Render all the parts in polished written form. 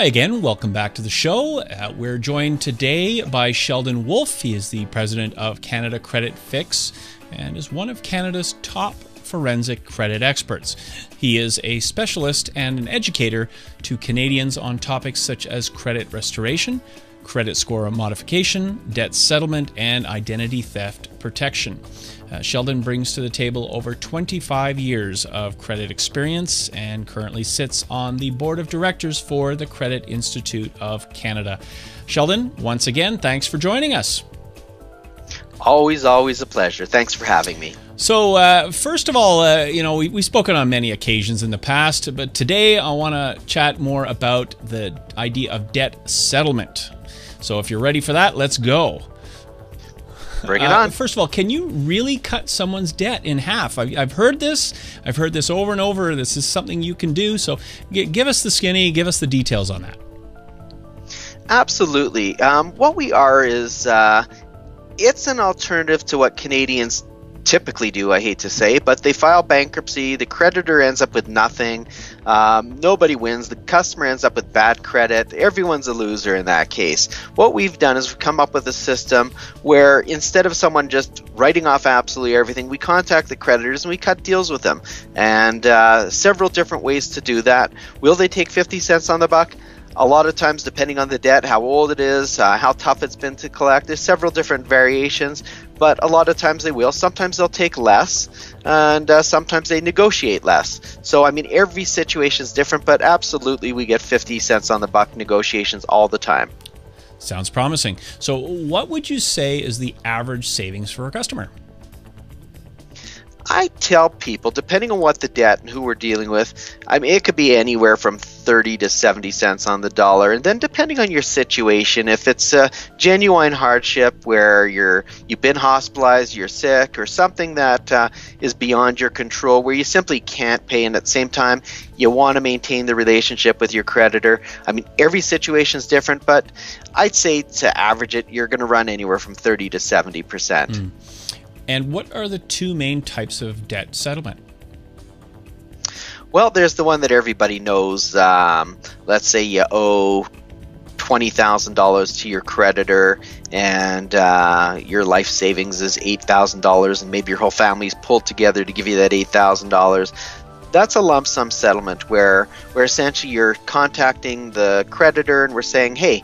Hi again, welcome back to the show. We're joined today by Sheldon Wolf. He is the president of Canada Credit Fix and is one of Canada's top forensic credit experts. He is a specialist and an educator to Canadians on topics such as credit restoration, credit score modification, debt settlement, and identity theft protection. Sheldon brings to the table over 25 years of credit experience and currently sits on the board of directors for the Credit Institute of Canada. Sheldon, once again, thanks for joining us. Always a pleasure. Thanks for having me. So, first of all, we've spoken on many occasions in the past, but today I want to chat more about the idea of debt settlement. So if you're ready for that, let's go. Bring it on. First of all, can you really cut someone's debt in half? I've heard this. I've heard this over and over. This is something you can do. So give us the skinny, give us the details on that. Absolutely. What we are is it's an alternative to what Canadians typically do, I hate to say, but they file bankruptcy, the creditor ends up with nothing, nobody wins, the customer ends up with bad credit, everyone's a loser in that case. What we've done is we've come up with a system where instead of someone just writing off absolutely everything, we contact the creditors and we cut deals with them. And several different ways to do that. Will they take 50 cents on the buck? A lot of times, depending on the debt, how old it is, how tough it's been to collect, there's several different variations, but a lot of times they will. Sometimes they'll take less, and sometimes they negotiate less. So, I mean, every situation is different, but absolutely we get 50 cents on the buck negotiations all the time. Sounds promising. So what would you say is the average savings for a customer? I tell people, depending on what the debt and who we're dealing with, I mean, it could be anywhere from 30 to 70 cents on the dollar. And then depending on your situation, if it's a genuine hardship where you've been hospitalized, you're sick, or something that is beyond your control, where you simply can't pay, and at the same time, you want to maintain the relationship with your creditor. I mean, every situation is different, but I'd say to average it, you're going to run anywhere from 30 to 70%. And what are the two main types of debt settlement? Well, there's the one that everybody knows. Let's say you owe $20,000 to your creditor and your life savings is $8,000 and maybe your whole family's pulled together to give you that $8,000. That's a lump sum settlement where essentially you're contacting the creditor and we're saying, hey,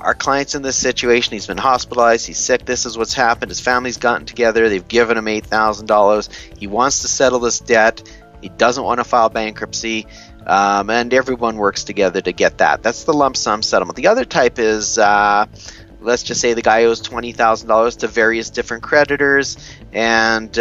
our client's in this situation, he's been hospitalized, he's sick, this is what's happened, his family's gotten together, they've given him $8,000, he wants to settle this debt, he doesn't want to file bankruptcy, and everyone works together to get that. That's the lump sum settlement. The other type is, let's just say the guy owes $20,000 to various different creditors, and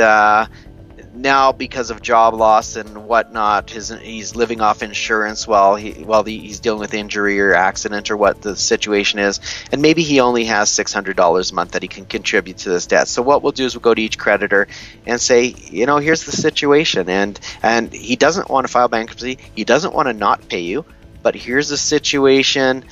now because of job loss and whatnot, he's living off insurance while he's dealing with injury or accident or what the situation is, and maybe he only has $600 a month that he can contribute to this debt. So what we'll do is we'll go to each creditor and say, here's the situation, and he doesn't want to file bankruptcy, he doesn't want to not pay you, but here's the situation.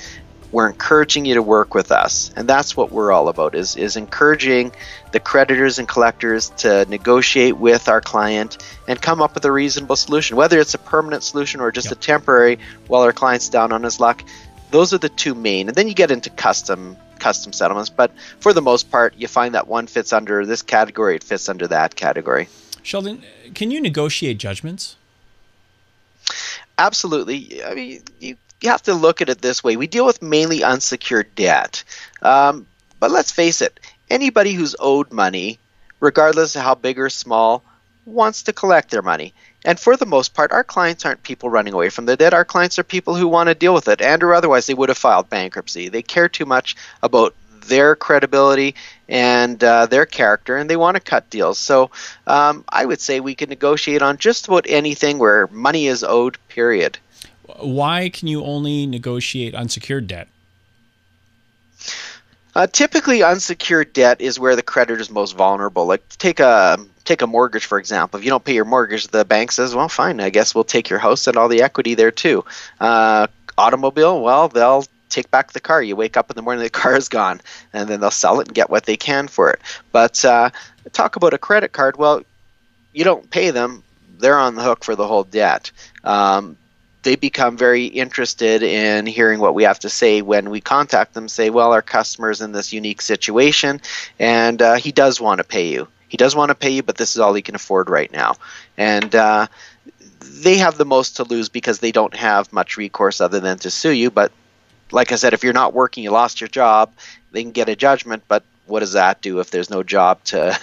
We're encouraging you to work with us, and that's what we're all about, is encouraging the creditors and collectors to negotiate with our client and come up with a reasonable solution, whether it's a permanent solution or just a temporary while our client's down on his luck. Those are the two main, and then you get into custom settlements, but for the most part, you find that one fits under this category, it fits under that category. Sheldon, can you negotiate judgments? Absolutely. I mean, you have to look at it this way. We deal with mainly unsecured debt. But let's face it, anybody who's owed money, regardless of how big or small, wants to collect their money. And for the most part, our clients aren't people running away from the debt. Our clients are people who want to deal with it, and or otherwise they would have filed bankruptcy. They care too much about their credibility and their character, and they want to cut deals. So I would say we can negotiate on just about anything where money is owed, period. Why can you only negotiate unsecured debt? Typically, unsecured debt is where the creditor is most vulnerable. Like take a mortgage, for example. If you don't pay your mortgage, the bank says, well, fine, I guess we'll take your house and all the equity there too. Automobile, well, they'll take back the car. You wake up in the morning, the car is gone, and then they'll sell it and get what they can for it. But talk about a credit card. Well, you don't pay them, they're on the hook for the whole debt. they become very interested in hearing what we have to say when we contact them, say, well, our customer's in this unique situation, and he does want to pay you. He does want to pay you, but this is all he can afford right now. And they have the most to lose because they don't have much recourse other than to sue you. But like I said, if you're not working, you lost your job, they can get a judgment, but what does that do if there's no job to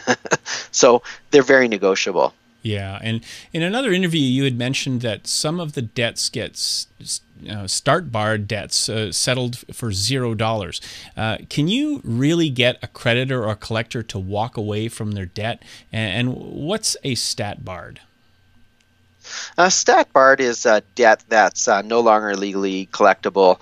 so they're very negotiable. Yeah, and in another interview, you had mentioned that some of the debts get start bar debts settled for $0. Can you really get a creditor or a collector to walk away from their debt? And what's a stat barred? Stat barred is a debt that's no longer legally collectible.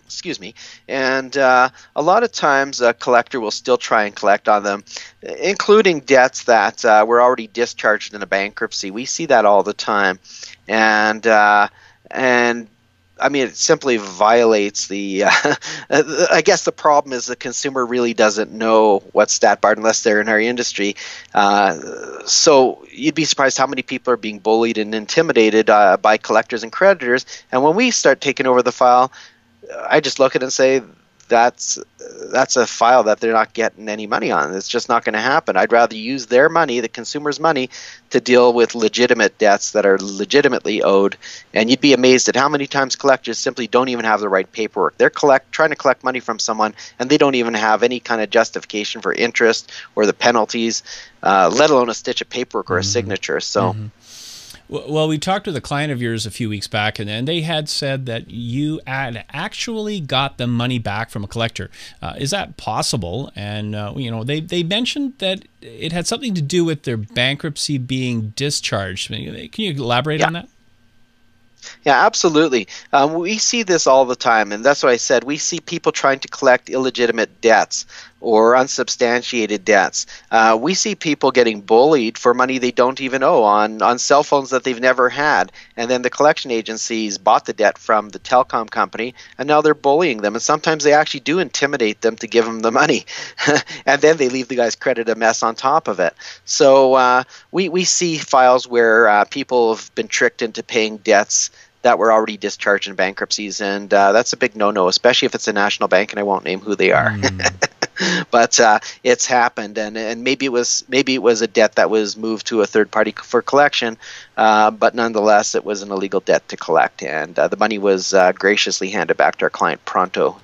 Excuse me. And a lot of times a collector will still try and collect on them, including debts that were already discharged in a bankruptcy. We see that all the time. And I mean, it simply violates the I guess the problem is the consumer really doesn't know what's stat barred unless they're in our industry. So you'd be surprised how many people are being bullied and intimidated by collectors and creditors. And when we start taking over the file, I just look at it and say, that's a file that they're not getting any money on. It's just not going to happen. I'd rather use their money, the consumer's money, to deal with legitimate debts that are legitimately owed. And you'd be amazed at how many times collectors simply don't even have the right paperwork. They're trying to collect money from someone, and they don't even have any kind of justification for interest or the penalties, let alone a stitch of paperwork or a signature. So. Well, we talked with a client of yours a few weeks back, and they had said that you had actually got the money back from a collector. Is that possible? And they mentioned that it had something to do with their bankruptcy being discharged. Can you elaborate on that? Yeah, absolutely. We see this all the time, and that's what I said. We see people trying to collect illegitimate debts or unsubstantiated debts. We see people getting bullied for money they don't even owe on cell phones that they've never had, and then the collection agencies bought the debt from the telecom company, and now they're bullying them, and sometimes they actually do intimidate them to give them the money, and then they leave the guy's credit a mess on top of it. So we see files where people have been tricked into paying debts that were already discharged in bankruptcies, and that's a big no-no, especially if it's a national bank, and I won't name who they are. But it's happened, and maybe it was a debt that was moved to a third party for collection, but nonetheless it was an illegal debt to collect, and the money was graciously handed back to our client pronto.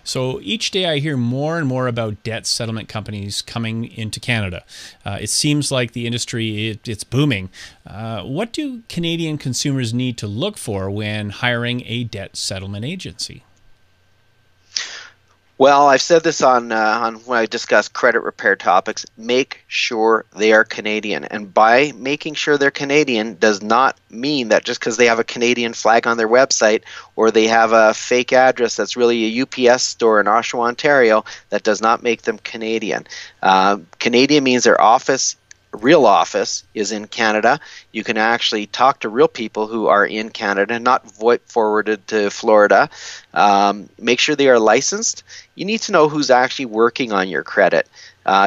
So each day I hear more and more about debt settlement companies coming into Canada. It seems like the industry, it's booming. What do Canadian consumers need to look for when hiring a debt settlement agency? Well, I've said this on when I discuss credit repair topics. Make sure they are Canadian, and by making sure they're Canadian does not mean that just because they have a Canadian flag on their website or they have a fake address that's really a UPS store in Oshawa, Ontario, that does not make them Canadian. Canadian means their real office is in Canada. You can actually talk to real people who are in Canada, not forwarded to Florida. Make sure they are licensed. You need to know who's actually working on your credit.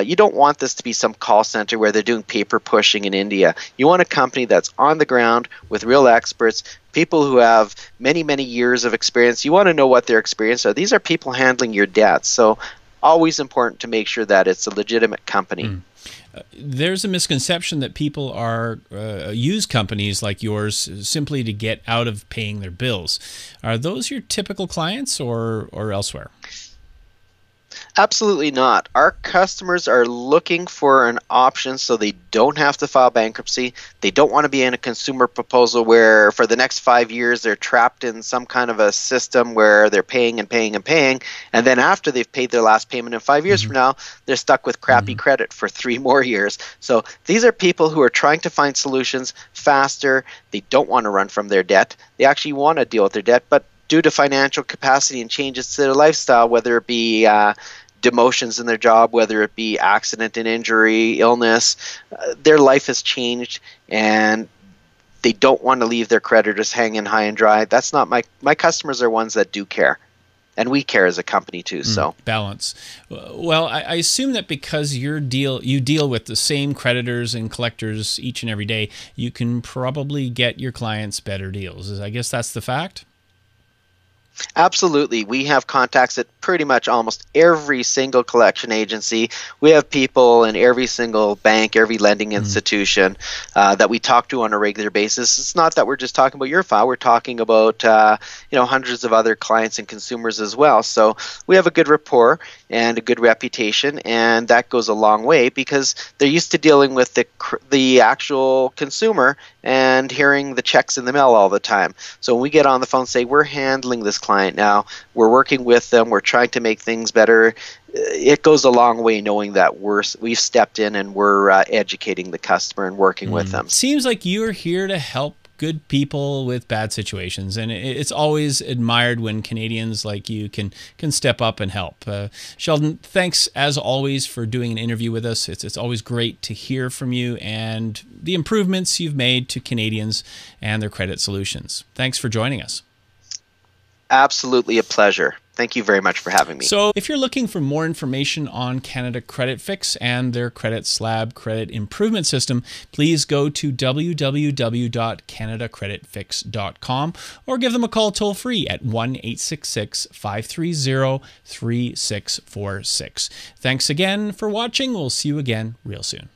You don't want this to be some call center where they're doing paper pushing in India. You want a company that's on the ground with real experts, people who have many, many years of experience. You want to know what their experience are. These are people handling your debts. So always important to make sure that it's a legitimate company. There's a misconception that people are use companies like yours simply to get out of paying their bills. Are those your typical clients or elsewhere? Absolutely not. Our customers are looking for an option so they don't have to file bankruptcy. They don't want to be in a consumer proposal where for the next 5 years they're trapped in some kind of a system where they're paying and paying and paying, and then after they've paid their last payment in 5 years from now, they're stuck with crappy credit for 3 more years. So these are people who are trying to find solutions faster. They don't want to run from their debt. They actually want to deal with their debt, but due to financial capacity and changes to their lifestyle, whether it be demotions in their job, whether it be accident and injury, illness, their life has changed, and they don't want to leave their creditors hanging high and dry. That's not my customers are ones that do care. and we care as a company too. So balance. Well, I assume that because you deal with the same creditors and collectors each and every day, you can probably get your clients better deals. I guess that's the fact. absolutely. We have contacts at pretty much almost every single collection agency. We have people in every single bank, every lending institution that we talk to on a regular basis. It's not that we're just talking about your file. We're talking about hundreds of other clients and consumers as well. So we have a good rapport and a good reputation, and that goes a long way because they're used to dealing with the actual consumer and hearing the checks in the mail all the time. So when we get on the phone and say, we're handling this client now, we're working with them, we're trying to make things better, it goes a long way knowing that we've stepped in and we're educating the customer and working with them. Seems like you're here to help good people with bad situations, and it's always admired when Canadians like you can step up and help. Sheldon, thanks as always for doing an interview with us. It's always great to hear from you and the improvements you've made to Canadians and their credit solutions. Thanks for joining us. Absolutely a pleasure. Thank you very much for having me. So if you're looking for more information on Canada Credit Fix and their Credit Slab credit improvement system, please go to www.canadacreditfix.com or give them a call toll free at 1-866-530-3646. Thanks again for watching. We'll see you again real soon.